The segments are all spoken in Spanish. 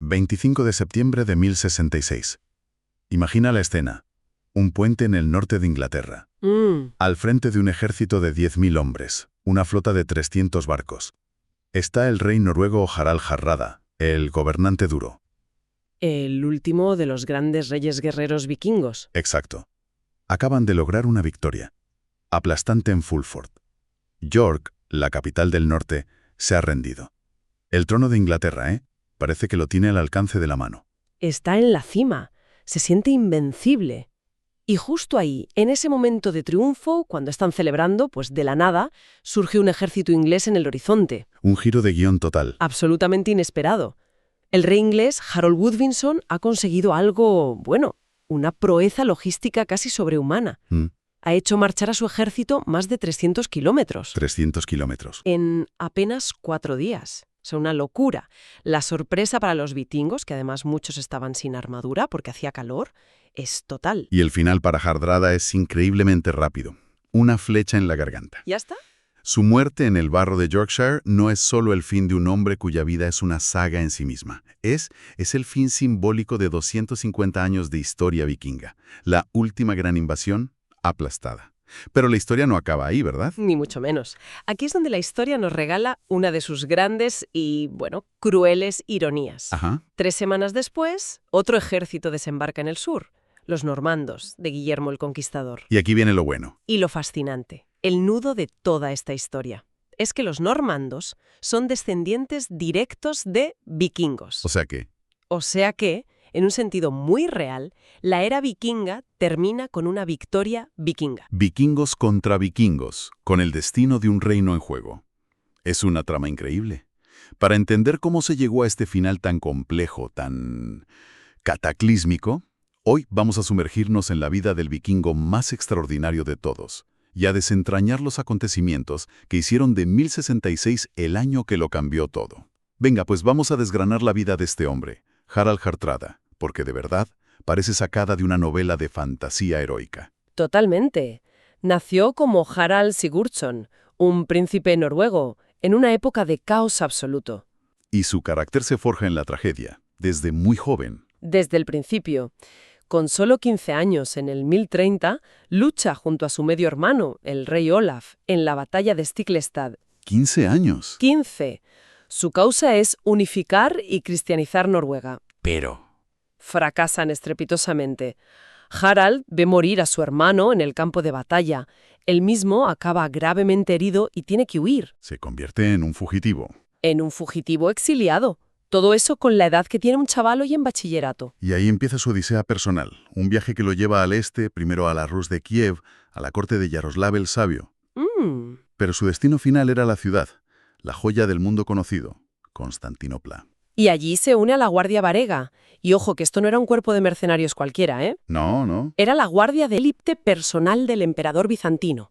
25 de septiembre de 1066. Imagina la escena. Un puente en el norte de Inglaterra. Al frente de un ejército de 10.000 hombres, una flota de 300 barcos. Está el rey noruego Harald Hardrada, el gobernante duro. El último de los grandes reyes guerreros vikingos. Exacto. Acaban de lograr una victoria. Aplastante en Fulford. York, la capital del norte, se ha rendido. El trono de Inglaterra, parece que lo tiene al alcance de la mano. Está en la cima. Se siente invencible. Y justo ahí, en ese momento de triunfo, cuando están celebrando, pues de la nada, surge un ejército inglés en el horizonte. Un giro de guión total. Absolutamente inesperado. El rey inglés, Harold Godwinson, ha conseguido algo, bueno, una proeza logística casi sobrehumana. Ha hecho marchar a su ejército más de 300 kilómetros. 300 kilómetros. En apenas 4 días. O sea, una locura. La sorpresa para los vikingos, que además muchos estaban sin armadura porque hacía calor, es total. Y el final para Hardrada es increíblemente rápido. Una flecha en la garganta. ¿Ya está? Su muerte en el barro de Yorkshire no es solo el fin de un hombre cuya vida es una saga en sí misma. Es el fin simbólico de 250 años de historia vikinga. La última gran invasión aplastada. Pero la historia no acaba ahí, ¿verdad? Ni mucho menos. Aquí es donde la historia nos regala una de sus grandes y, bueno, crueles ironías. 3 semanas después, otro ejército desembarca en el sur, los normandos, de Guillermo el Conquistador. Y aquí viene lo bueno. Y lo fascinante, el nudo de toda esta historia, es que los normandos son descendientes directos de vikingos. O sea que, en un sentido muy real, la era vikinga termina con una victoria vikinga. Vikingos contra vikingos, con el destino de un reino en juego. Es una trama increíble. Para entender cómo se llegó a este final tan complejo, tan cataclísmico, hoy vamos a sumergirnos en la vida del vikingo más extraordinario de todos y a desentrañar los acontecimientos que hicieron de 1066 el año que lo cambió todo. Venga, pues vamos a desgranar la vida de este hombre, Harald Hardrada, porque de verdad parece sacada de una novela de fantasía heroica. Totalmente. Nació como Harald Sigurdsson, un príncipe noruego, en una época de caos absoluto. Y su carácter se forja en la tragedia, desde muy joven. Desde el principio. Con solo 15 años, en el 1030, lucha junto a su medio hermano, el rey Olaf, en la batalla de Stiklestad. ¿15 años? 15. Su causa es unificar y cristianizar Noruega. Pero fracasan estrepitosamente. Harald ve morir a su hermano en el campo de batalla. Él mismo acaba gravemente herido y tiene que huir. Se convierte en un fugitivo. En un fugitivo exiliado. Todo eso con la edad que tiene un chaval hoy en bachillerato. Y ahí empieza su odisea personal. Un viaje que lo lleva al este, primero a la Rus de Kiev, a la corte de Yaroslav el Sabio. Pero su destino final era la ciudad, la joya del mundo conocido, Constantinopla. Y allí se une a la Guardia Varega. Y ojo, que esto no era un cuerpo de mercenarios cualquiera, ¿eh? No. Era la guardia de élite personal del emperador bizantino.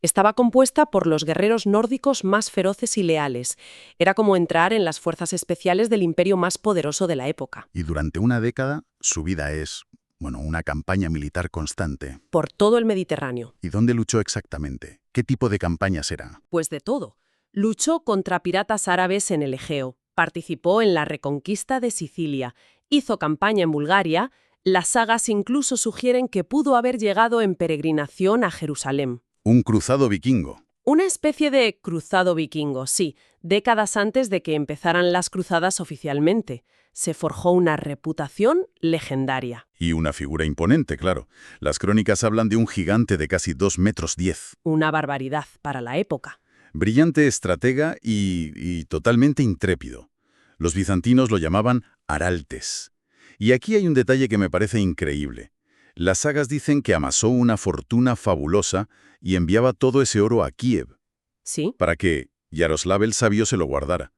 Estaba compuesta por los guerreros nórdicos más feroces y leales. Era como entrar en las fuerzas especiales del imperio más poderoso de la época. Y durante una década, su vida es, una campaña militar constante. Por todo el Mediterráneo. ¿Y dónde luchó exactamente? ¿Qué tipo de campañas era? Pues de todo. Luchó contra piratas árabes en el Egeo. Participó en la reconquista de Sicilia, hizo campaña en Bulgaria. Las sagas incluso sugieren que pudo haber llegado en peregrinación a Jerusalén. Un cruzado vikingo. Una especie de cruzado vikingo, sí, décadas antes de que empezaran las cruzadas oficialmente. Se forjó una reputación legendaria. Y una figura imponente, claro. Las crónicas hablan de un gigante de casi 2,10 metros. Una barbaridad para la época. Brillante estratega y totalmente intrépido. Los bizantinos lo llamaban Araltes. Y aquí hay un detalle que me parece increíble. Las sagas dicen que amasó una fortuna fabulosa y enviaba todo ese oro a Kiev. ¿Sí? Para que Yaroslav el Sabio se lo guardara.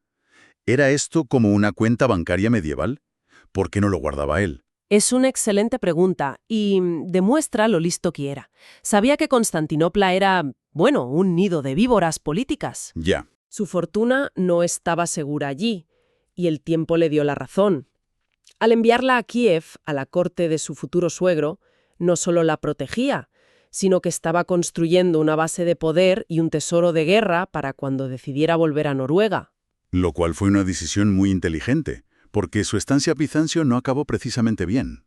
¿Era esto como una cuenta bancaria medieval? ¿Por qué no lo guardaba él? Es una excelente pregunta y demuestra lo listo que era. Sabía que Constantinopla era, un nido de víboras políticas. Ya. Su fortuna no estaba segura allí, y el tiempo le dio la razón. Al enviarla a Kiev, a la corte de su futuro suegro, no solo la protegía, sino que estaba construyendo una base de poder y un tesoro de guerra para cuando decidiera volver a Noruega. Lo cual fue una decisión muy inteligente, porque su estancia a Bizancio no acabó precisamente bien.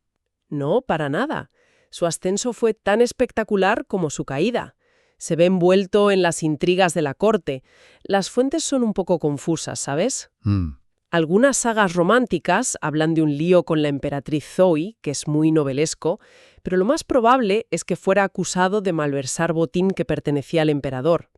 No, para nada. Su ascenso fue tan espectacular como su caída. Se ve envuelto en las intrigas de la corte. Las fuentes son un poco confusas, ¿sabes? Algunas sagas románticas hablan de un lío con la emperatriz Zoe, que es muy novelesco, pero lo más probable es que fuera acusado de malversar botín que pertenecía al emperador.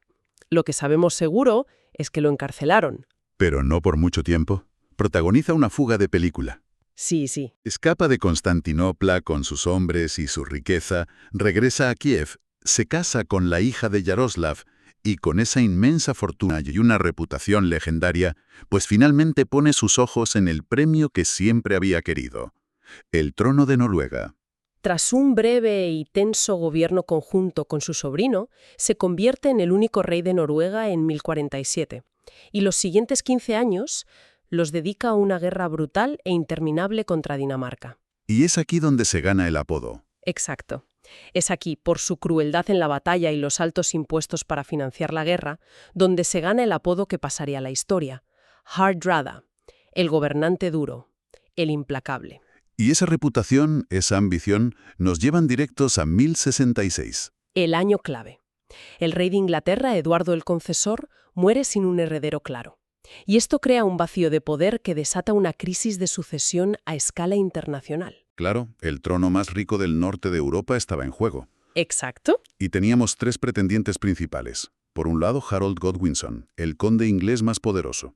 Lo que sabemos seguro es que lo encarcelaron. Pero no por mucho tiempo. Protagoniza una fuga de película. Sí, sí. Escapa de Constantinopla con sus hombres y su riqueza, regresa a Kiev, se casa con la hija de Yaroslav y con esa inmensa fortuna y una reputación legendaria, pues finalmente pone sus ojos en el premio que siempre había querido, el trono de Noruega. Tras un breve y tenso gobierno conjunto con su sobrino, se convierte en el único rey de Noruega en 1047. Y los siguientes 15 años los dedica a una guerra brutal e interminable contra Dinamarca. Y es aquí donde se gana el apodo. Exacto. Es aquí, por su crueldad en la batalla y los altos impuestos para financiar la guerra, donde se gana el apodo que pasaría a la historia. Hardrada, el gobernante duro, el implacable. Y esa reputación, esa ambición, nos llevan directos a 1066. El año clave. El rey de Inglaterra, Eduardo el Confesor, muere sin un heredero claro. Y esto crea un vacío de poder que desata una crisis de sucesión a escala internacional. Claro, el trono más rico del norte de Europa estaba en juego. Exacto. Y teníamos tres pretendientes principales. Por un lado, Harold Godwinson, el conde inglés más poderoso.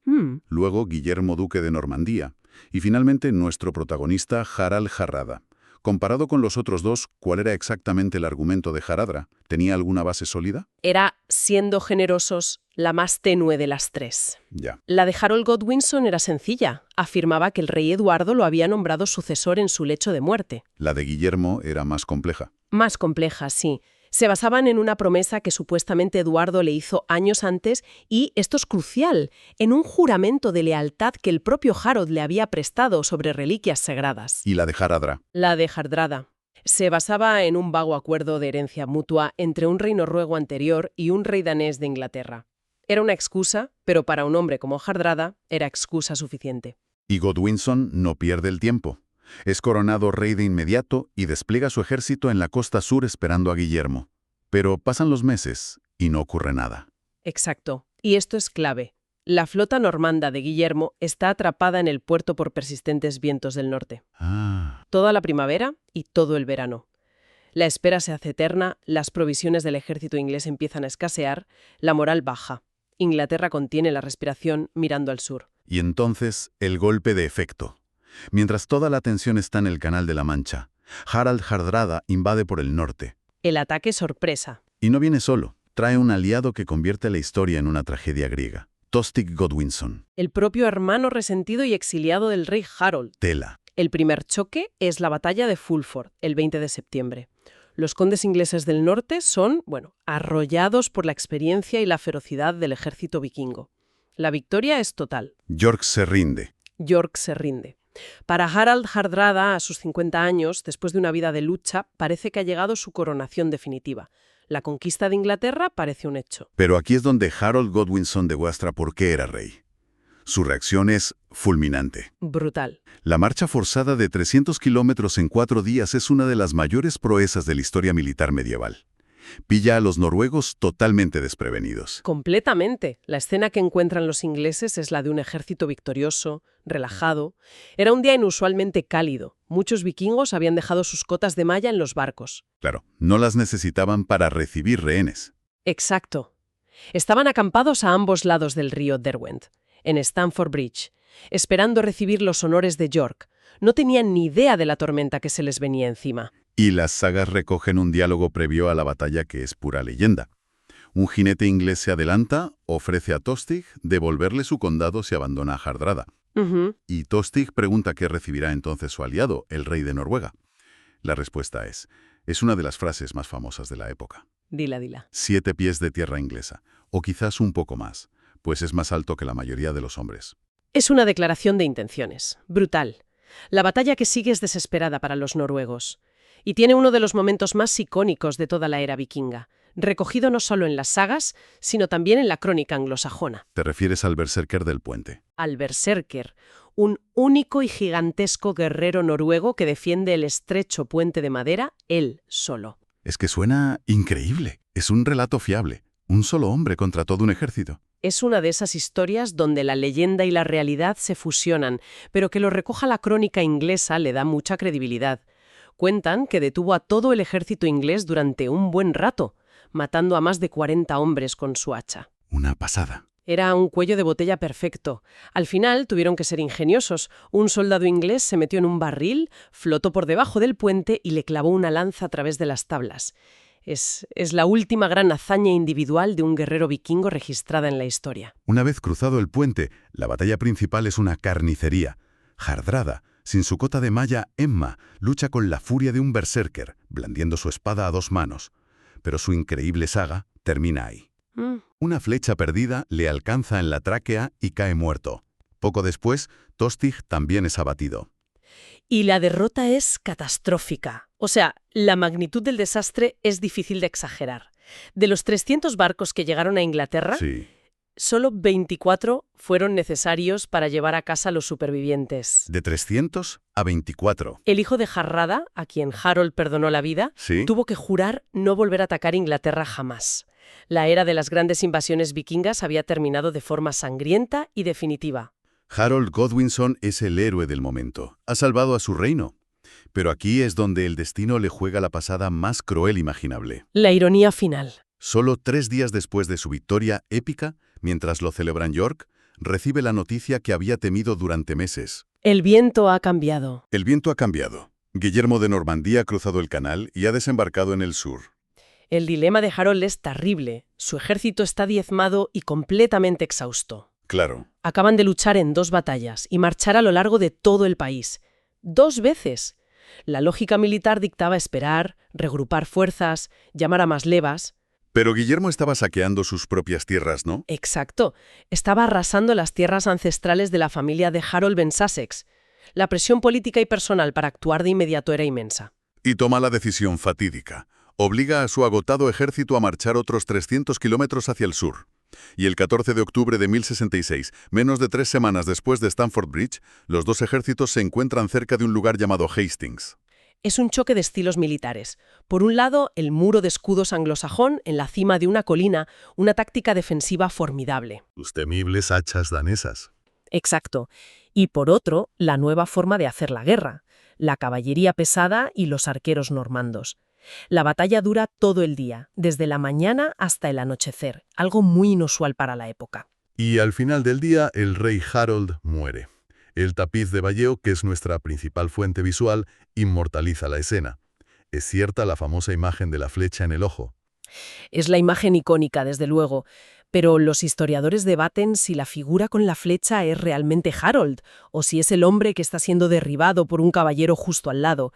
Luego, Guillermo duque de Normandía. Y finalmente, nuestro protagonista, Harald Hardrada. Comparado con los otros dos, ¿cuál era exactamente el argumento de Hardrada? ¿Tenía alguna base sólida? Era, siendo generosos, la más tenue de las tres. Ya. La de Harold Godwinson era sencilla. Afirmaba que el rey Eduardo lo había nombrado sucesor en su lecho de muerte. La de Guillermo era más compleja. Más compleja, sí. Se basaban en una promesa que supuestamente Eduardo le hizo años antes y, esto es crucial, en un juramento de lealtad que el propio Harold le había prestado sobre reliquias sagradas. ¿Y la de Hardrada? La de Hardrada. Se basaba en un vago acuerdo de herencia mutua entre un rey noruego anterior y un rey danés de Inglaterra. Era una excusa, pero para un hombre como Hardrada era excusa suficiente. Y Godwinson no pierde el tiempo. Es coronado rey de inmediato y despliega su ejército en la costa sur esperando a Guillermo. Pero pasan los meses y no ocurre nada. Exacto. Y esto es clave. La flota normanda de Guillermo está atrapada en el puerto por persistentes vientos del norte. Toda la primavera y todo el verano. La espera se hace eterna, las provisiones del ejército inglés empiezan a escasear, la moral baja. Inglaterra contiene la respiración mirando al sur. Y entonces, el golpe de efecto. Mientras toda la atención está en el Canal de la Mancha, Harald Hardrada invade por el norte. El ataque sorpresa. Y no viene solo. Trae un aliado que convierte la historia en una tragedia griega. Tostig Godwinson. El propio hermano resentido y exiliado del rey Harold. Tela. El primer choque es la batalla de Fulford, el 20 de septiembre. Los condes ingleses del norte son, arrollados por la experiencia y la ferocidad del ejército vikingo. La victoria es total. York se rinde. York se rinde. Para Harald Hardrada, a sus 50 años, después de una vida de lucha, parece que ha llegado su coronación definitiva. La conquista de Inglaterra parece un hecho. Pero aquí es donde Harold Godwinson demuestra por qué era rey. Su reacción es fulminante. Brutal. La marcha forzada de 300 kilómetros en 4 días es una de las mayores proezas de la historia militar medieval. Pilla a los noruegos totalmente desprevenidos. Completamente. La escena que encuentran los ingleses es la de un ejército victorioso, relajado. Era un día inusualmente cálido. Muchos vikingos habían dejado sus cotas de malla en los barcos. Claro, no las necesitaban para recibir rehenes. Exacto. Estaban acampados a ambos lados del río Derwent, en Stamford Bridge, esperando recibir los honores de York. No tenían ni idea de la tormenta que se les venía encima. Y las sagas recogen un diálogo previo a la batalla que es pura leyenda. Un jinete inglés se adelanta, ofrece a Tostig devolverle su condado si abandona a Hardrada. Y Tostig pregunta qué recibirá entonces su aliado, el rey de Noruega. La respuesta es una de las frases más famosas de la época. Dila. 7 pies de tierra inglesa, o quizás un poco más, pues es más alto que la mayoría de los hombres. Es una declaración de intenciones. Brutal. La batalla que sigue es desesperada para los noruegos. Y tiene uno de los momentos más icónicos de toda la era vikinga, recogido no solo en las sagas, sino también en la crónica anglosajona. ¿Te refieres al berserker del puente? Al berserker, un único y gigantesco guerrero noruego que defiende el estrecho puente de madera él solo. Es que suena increíble. Es un relato fiable. Un solo hombre contra todo un ejército. Es una de esas historias donde la leyenda y la realidad se fusionan, pero que lo recoja la crónica inglesa le da mucha credibilidad. Cuentan que detuvo a todo el ejército inglés durante un buen rato, matando a más de 40 hombres con su hacha. Una pasada. Era un cuello de botella perfecto. Al final tuvieron que ser ingeniosos. Un soldado inglés se metió en un barril, flotó por debajo del puente y le clavó una lanza a través de las tablas. Es la última gran hazaña individual de un guerrero vikingo registrada en la historia. Una vez cruzado el puente, la batalla principal es una carnicería. Hardrada, sin su cota de malla, Emma lucha con la furia de un berserker, blandiendo su espada a 2 manos. Pero su increíble saga termina ahí. Una flecha perdida le alcanza en la tráquea y cae muerto. Poco después, Tostig también es abatido. Y la derrota es catastrófica. O sea, la magnitud del desastre es difícil de exagerar. De los 300 barcos que llegaron a Inglaterra, Sí. solo 24 fueron necesarios para llevar a casa a los supervivientes. De 300 a 24. El hijo de Harrada, a quien Harold perdonó la vida, Sí. tuvo que jurar no volver a atacar Inglaterra jamás. La era de las grandes invasiones vikingas había terminado de forma sangrienta y definitiva. Harold Godwinson es el héroe del momento. Ha salvado a su reino. Pero aquí es donde el destino le juega la pasada más cruel imaginable. La ironía final. Solo 3 días después de su victoria épica, mientras lo celebra en York, recibe la noticia que había temido durante meses. El viento ha cambiado. El viento ha cambiado. Guillermo de Normandía ha cruzado el canal y ha desembarcado en el sur. El dilema de Harold es terrible. Su ejército está diezmado y completamente exhausto. Claro. Acaban de luchar en 2 batallas y marchar a lo largo de todo el país. 2 veces. La lógica militar dictaba esperar, regrupar fuerzas, llamar a más levas. Pero Guillermo estaba saqueando sus propias tierras, ¿no? Exacto. Estaba arrasando las tierras ancestrales de la familia de Harold Ben Sussex. La presión política y personal para actuar de inmediato era inmensa. Y toma la decisión fatídica. Obliga a su agotado ejército a marchar otros 300 kilómetros hacia el sur. Y el 14 de octubre de 1066, menos de 3 semanas después de Stamford Bridge, los 2 ejércitos se encuentran cerca de un lugar llamado Hastings. Es un choque de estilos militares. Por un lado, el muro de escudos anglosajón en la cima de una colina, una táctica defensiva formidable. Sus temibles hachas danesas. Exacto. Y por otro, la nueva forma de hacer la guerra, la caballería pesada y los arqueros normandos. La batalla dura todo el día, desde la mañana hasta el anochecer, algo muy inusual para la época. Y al final del día, el rey Harold muere. El tapiz de Valleo, que es nuestra principal fuente visual, inmortaliza la escena. Es cierta la famosa imagen de la flecha en el ojo. Es la imagen icónica, desde luego, pero los historiadores debaten si la figura con la flecha es realmente Harold o si es el hombre que está siendo derribado por un caballero justo al lado.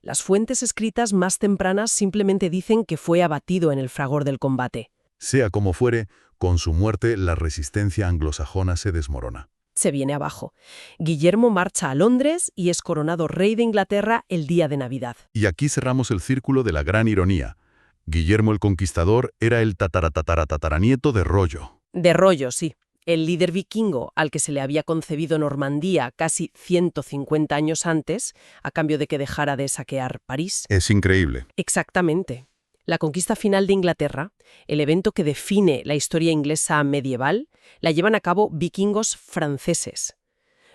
Las fuentes escritas más tempranas simplemente dicen que fue abatido en el fragor del combate. Sea como fuere, con su muerte la resistencia anglosajona se desmorona. Se viene abajo. Guillermo marcha a Londres y es coronado rey de Inglaterra el día de Navidad. Y aquí cerramos el círculo de la gran ironía. Guillermo el Conquistador era el tataranieto de Rollo. De Rollo, sí. El líder vikingo al que se le había concebido Normandía casi 150 años antes, a cambio de que dejara de saquear París. Es increíble. Exactamente. La conquista final de Inglaterra, el evento que define la historia inglesa medieval, la llevan a cabo vikingos franceses.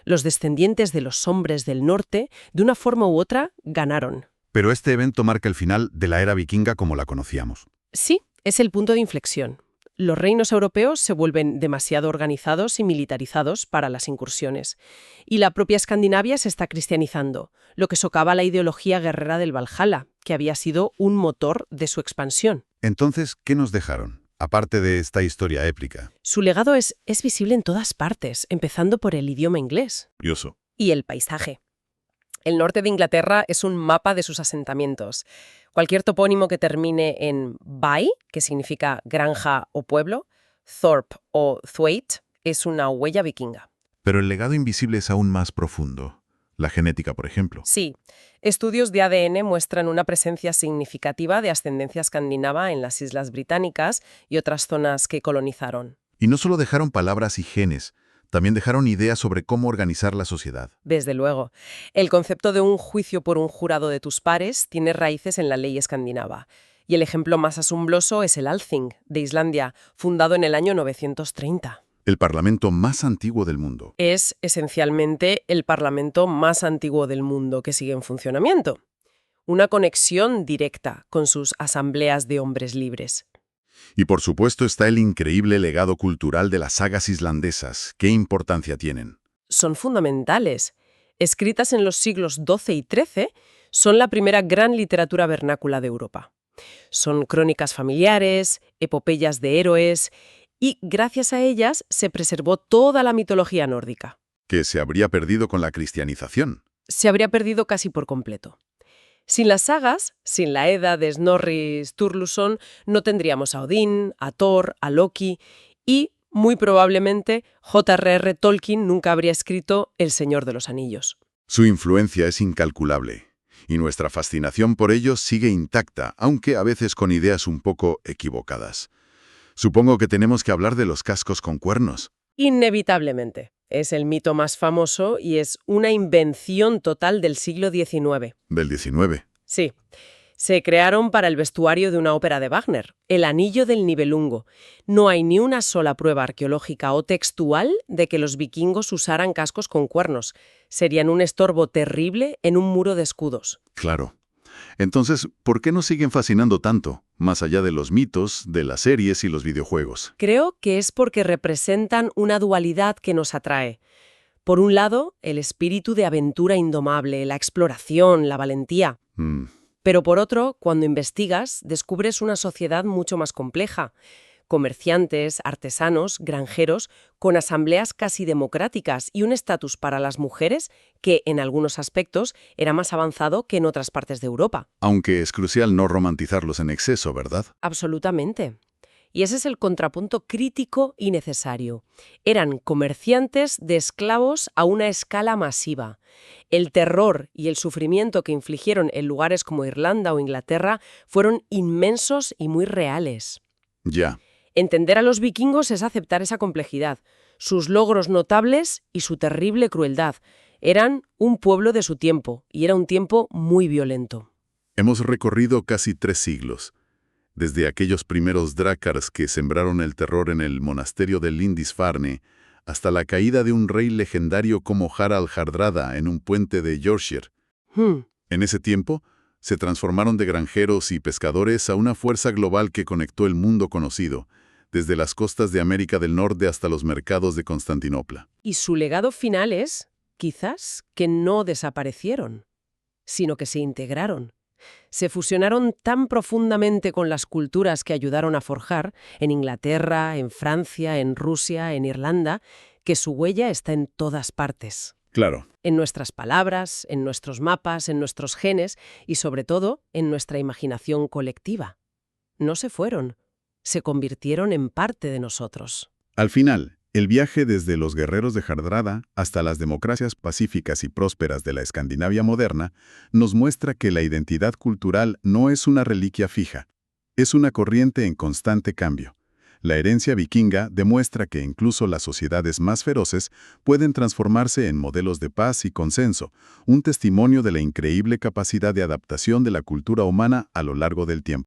Los descendientes de los hombres del norte, de una forma u otra, ganaron. Pero este evento marca el final de la era vikinga como la conocíamos. Sí, es el punto de inflexión. Los reinos europeos se vuelven demasiado organizados y militarizados para las incursiones. Y la propia Escandinavia se está cristianizando, lo que socava la ideología guerrera del Valhalla, que había sido un motor de su expansión. Entonces, ¿qué nos dejaron? Aparte de esta historia épica. Su legado es visible en todas partes, empezando por el idioma inglés. Curioso. Y el paisaje. El norte de Inglaterra es un mapa de sus asentamientos. Cualquier topónimo que termine en by, que significa granja o pueblo, thorp o thwaite, es una huella vikinga. Pero el legado invisible es aún más profundo. La genética, por ejemplo. Sí, estudios de ADN muestran una presencia significativa de ascendencia escandinava en las Islas Británicas y otras zonas que colonizaron. Y no solo dejaron palabras y genes, también dejaron ideas sobre cómo organizar la sociedad. Desde luego. El concepto de un juicio por un jurado de tus pares tiene raíces en la ley escandinava. Y el ejemplo más asombroso es el Althing, de Islandia, fundado en el año 930. El parlamento más antiguo del mundo. Es esencialmente el parlamento más antiguo del mundo que sigue en funcionamiento. Una conexión directa con sus asambleas de hombres libres. Y por supuesto está el increíble legado cultural de las sagas islandesas. ¿Qué importancia tienen? Son fundamentales. Escritas en los siglos XII y XIII, son la primera gran literatura vernácula de Europa. Son crónicas familiares, epopeyas de héroes, y gracias a ellas se preservó toda la mitología nórdica. Que se habría perdido con la cristianización. Se habría perdido casi por completo. Sin las sagas, sin la Edda de Snorri Sturluson, no tendríamos a Odín, a Thor, a Loki y, muy probablemente, J.R.R. Tolkien nunca habría escrito El Señor de los Anillos. Su influencia es incalculable, y nuestra fascinación por ellos sigue intacta, aunque a veces con ideas un poco equivocadas. Supongo que tenemos que hablar de los cascos con cuernos. Inevitablemente. Es el mito más famoso y es una invención total del siglo XIX. Del XIX. Sí. Se crearon para el vestuario de una ópera de Wagner, El Anillo del Nibelungo. No hay ni una sola prueba arqueológica o textual de que los vikingos usaran cascos con cuernos. Serían un estorbo terrible en un muro de escudos. Claro. Entonces, ¿por qué nos siguen fascinando tanto, más allá de los mitos, de las series y los videojuegos? Creo que es porque representan una dualidad que nos atrae. Por un lado, el espíritu de aventura indomable, la exploración, la valentía. Pero por otro, cuando investigas, descubres una sociedad mucho más compleja. Comerciantes, artesanos, granjeros, con asambleas casi democráticas y un estatus para las mujeres que, en algunos aspectos, era más avanzado que en otras partes de Europa. Aunque es crucial no romantizarlos en exceso, ¿verdad? Absolutamente. Y ese es el contrapunto crítico y necesario. Eran comerciantes de esclavos a una escala masiva. El terror y el sufrimiento que infligieron en lugares como Irlanda o Inglaterra fueron inmensos y muy reales. Ya. Entender a los vikingos es aceptar esa complejidad, sus logros notables y su terrible crueldad. Eran un pueblo de su tiempo, y era un tiempo muy violento. Hemos recorrido casi 3 siglos. Desde aquellos primeros drácars que sembraron el terror en el monasterio de Lindisfarne, hasta la caída de un rey legendario como Harald Hardrada en un puente de Yorkshire. En ese tiempo, se transformaron de granjeros y pescadores a una fuerza global que conectó el mundo conocido, desde las costas de América del Norte hasta los mercados de Constantinopla. Y su legado final es, quizás, que no desaparecieron, sino que se integraron. Se fusionaron tan profundamente con las culturas que ayudaron a forjar, en Inglaterra, en Francia, en Rusia, en Irlanda, que su huella está en todas partes. Claro. En nuestras palabras, en nuestros mapas, en nuestros genes y, sobre todo, en nuestra imaginación colectiva. No se fueron, se convirtieron en parte de nosotros. Al final, el viaje desde los guerreros de Hardrada hasta las democracias pacíficas y prósperas de la Escandinavia moderna nos muestra que la identidad cultural no es una reliquia fija, es una corriente en constante cambio. La herencia vikinga demuestra que incluso las sociedades más feroces pueden transformarse en modelos de paz y consenso, un testimonio de la increíble capacidad de adaptación de la cultura humana a lo largo del tiempo.